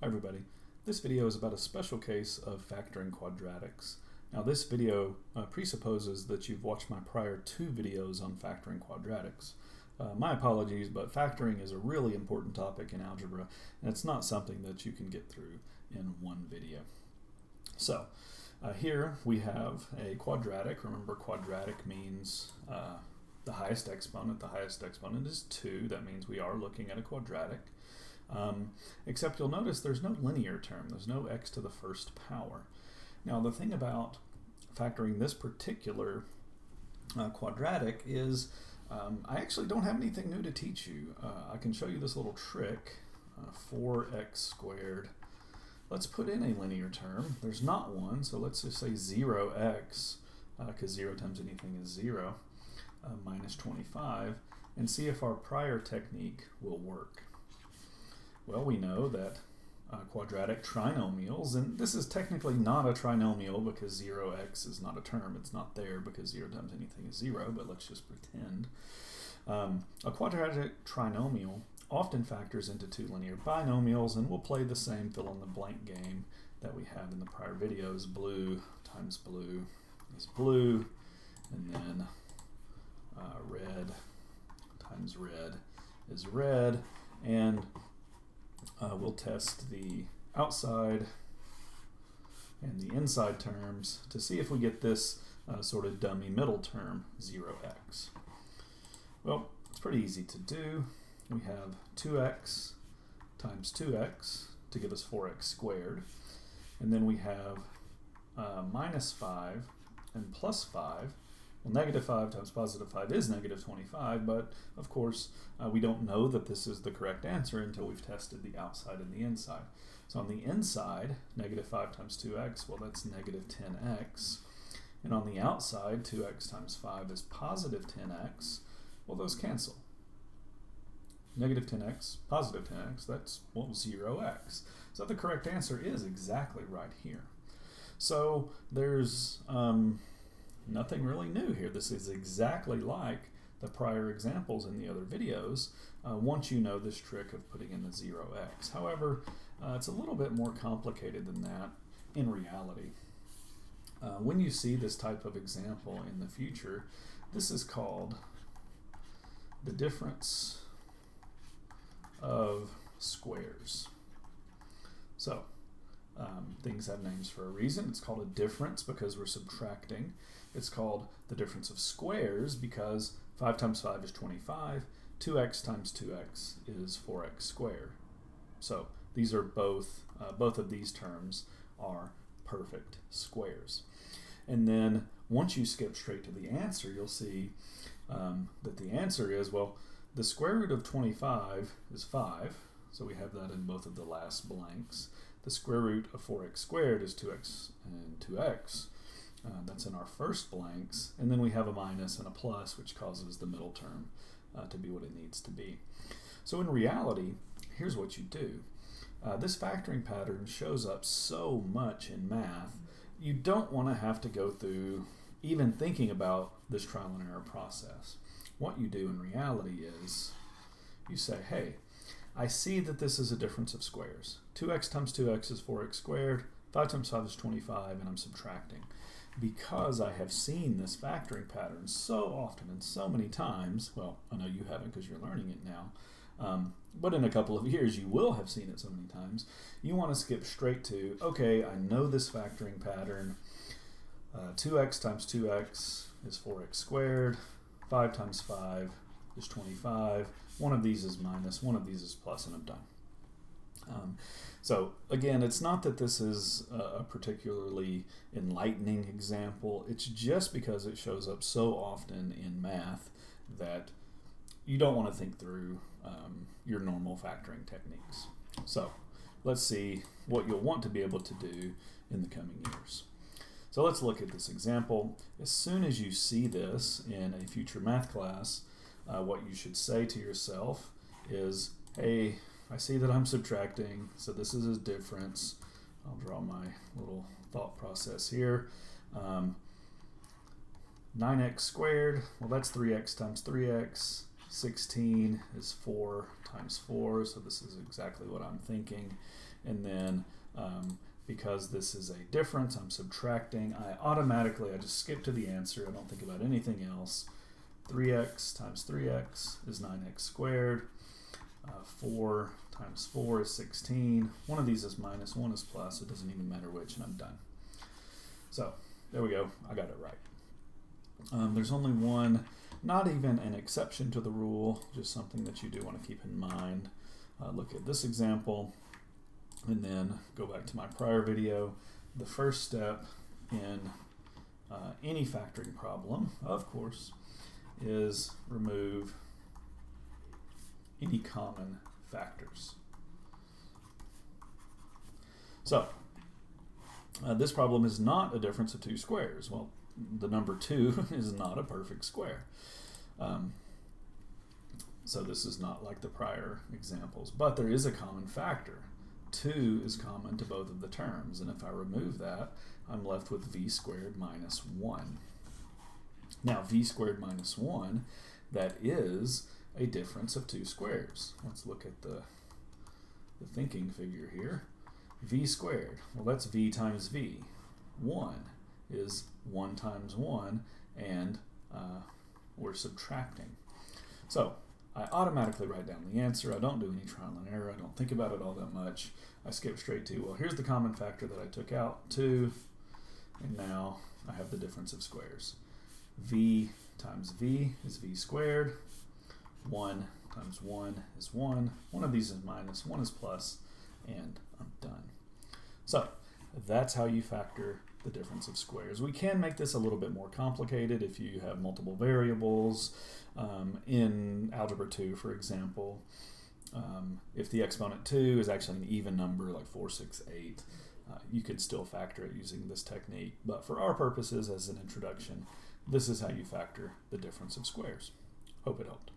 Hi everybody. This video is about a special case of factoring quadratics. Now this video presupposes that you've watched my prior two videos on factoring quadratics. My apologies, but factoring is a really important topic in algebra, and it's not something that you can get through in one video. So here we have a quadratic. Remember, quadratic means the highest exponent. The highest exponent is 2. That means we are looking at a quadratic. Except you'll notice there's no linear term. There's no x to the first power. Now the thing about factoring this particular quadratic is I actually don't have anything new to teach you. I can show you this little trick, 4x squared. Let's put in a linear term. There's not one, so let's just say 0x, because 0 times anything is 0, minus 25, and see if our prior technique will work. Well, we know that quadratic trinomials, and this is technically not a trinomial because 0x is not a term. It's not there because 0 times anything is 0, but let's just pretend. A quadratic trinomial often factors into two linear binomials, and we'll play the same fill-in-the-blank game that we have in the prior videos. Blue times blue is blue, and then red times red is red, and we'll test the outside and the inside terms to see if we get this sort of dummy middle term, 0x. Well, it's pretty easy to do. We have 2x times 2x to give us 4x squared. And then we have minus 5 and plus 5. Well, negative 5 times positive 5 is negative 25, but of course we don't know that this is the correct answer until we've tested the outside and the inside. So on the inside, negative 5 times 2x, well, that's negative 10x. And on the outside, 2x times 5 is positive 10x. Well, those cancel. Negative 10x, positive 10x, that's, well, 0x. So the correct answer is exactly right here. So there's nothing really new here. This is exactly like the prior examples in the other videos once you know this trick of putting in the 0x. However, it's a little bit more complicated than that in reality. When you see this type of example in the future, this is called the difference of squares. So things have names for a reason. It's called a difference because we're subtracting. It's called the difference of squares because 5 times 5 is 25. 2x times 2x is 4x squared. So these are both of these terms are perfect squares. And then once you skip straight to the answer, you'll see that the answer is, well, the square root of 25 is 5. So we have that in both of the last blanks. The square root of 4x squared is 2x and 2x. That's in our first blanks. And then we have a minus and a plus, which causes the middle term to be what it needs to be. So in reality, here's what you do. This factoring pattern shows up so much in math, you don't want to have to go through even thinking about this trial and error process. What you do in reality is you say, hey, I see that this is a difference of squares. 2x times 2x is 4x squared, 5 times 5 is 25, and I'm subtracting. Because I have seen this factoring pattern so often and so many times, well, I know you haven't because you're learning it now, but in a couple of years you will have seen it so many times, you want to skip straight to, okay, I know this factoring pattern, 2x times 2x is 4x squared, 5 times 5 is 25, one of these is minus, one of these is plus, and I'm done. So again, it's not that this is a particularly enlightening example, it's just because it shows up so often in math that you don't want to think through your normal factoring techniques. So let's see what you'll want to be able to do in the coming years. So let's look at this example. As soon as you see this in a future math class, what you should say to yourself is, hey, I see that I'm subtracting, so this is a difference. I'll draw my little thought process here. 9x squared, well, that's 3x times 3x. 16 is 4 times 4, so this is exactly what I'm thinking. And then because this is a difference, I'm subtracting. I just skip to the answer. I don't think about anything else. 3x times 3x is 9x squared. 4 times 4 is 16. One of these is minus, one is plus. It doesn't even matter which, and I'm done. So there we go. I got it right. There's only one, not even an exception to the rule, just something that you do want to keep in mind. Look at this example, and then go back to my prior video. The first step in any factoring problem, of course, is remove any common factors. So this problem is not a difference of two squares. Well, the number 2 is not a perfect square. So this is not like the prior examples, but there is a common factor. 2 is common to both of the terms, and if I remove that, I'm left with v squared minus 1. Now, v squared minus 1, that is a difference of two squares. Let's look at the thinking figure here. V squared, well, that's v times v. 1 is 1 times 1, and we're subtracting. So I automatically write down the answer. I don't do any trial and error. I don't think about it all that much. I skip straight to, well, here's the common factor that I took out, 2, and now I have the difference of squares. V times v is v squared. 1 times 1 is 1. One of these is minus, one is plus, and I'm done. So that's how you factor the difference of squares. We can make this a little bit more complicated if you have multiple variables. In Algebra 2, for example, if the exponent 2 is actually an even number like 4, 6, 8, you could still factor it using this technique. But for our purposes as an introduction, this is how you factor the difference of squares. Hope it helped.